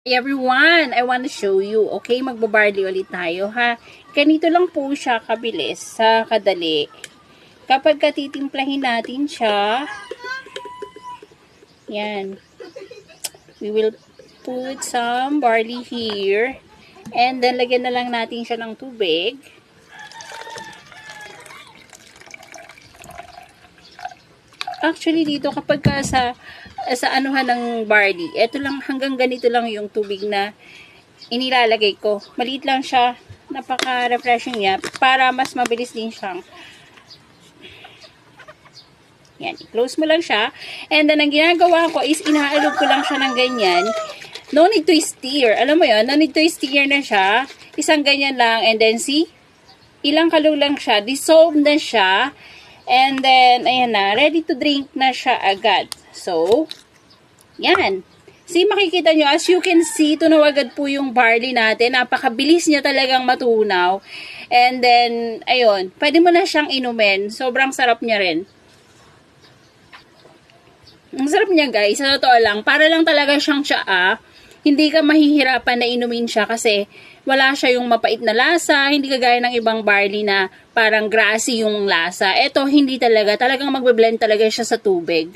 Hey everyone, I want to show you. Okay, magbabarley ulit tayo ha. Ganito lang po siya kabilis sa kadali. Kapag katitimplahin natin siya, yan. We will put some barley here. And then lagyan na lang natin siya ng tubig. Actually dito kapag ka sa anuhan ng barley, eto lang hanggang ganito lang yung tubig na inilalagay ko. Maliit lang siya, napaka-refreshing niya para mas mabilis din siyang yan, i-close mo lang siya. And then ang ginagawa ko is inaalog ko lang siya ng ganyan. No need to stir. Alam mo yon, no need to stir na siya. Isang ganyan lang and then see, ilang kalog lang siya, dissolve na siya. And then, ayan na, ready to drink na siya agad. So, yan. See, makikita nyo, as you can see, tunaw agad po yung barley natin. Napakabilis niya talagang matunaw. And then, ayun, pwede mo na siyang inumin. Sobrang sarap niya rin. Ang sarap niya guys, sa totoo lang, para lang talaga siyang tsaa. Hindi ka mahihirapan na inumin siya kasi wala siya yung mapait na lasa, hindi kagaya ng ibang barley na parang grassy yung lasa. Ito, hindi talaga. Talagang magbe-blend talaga siya sa tubig.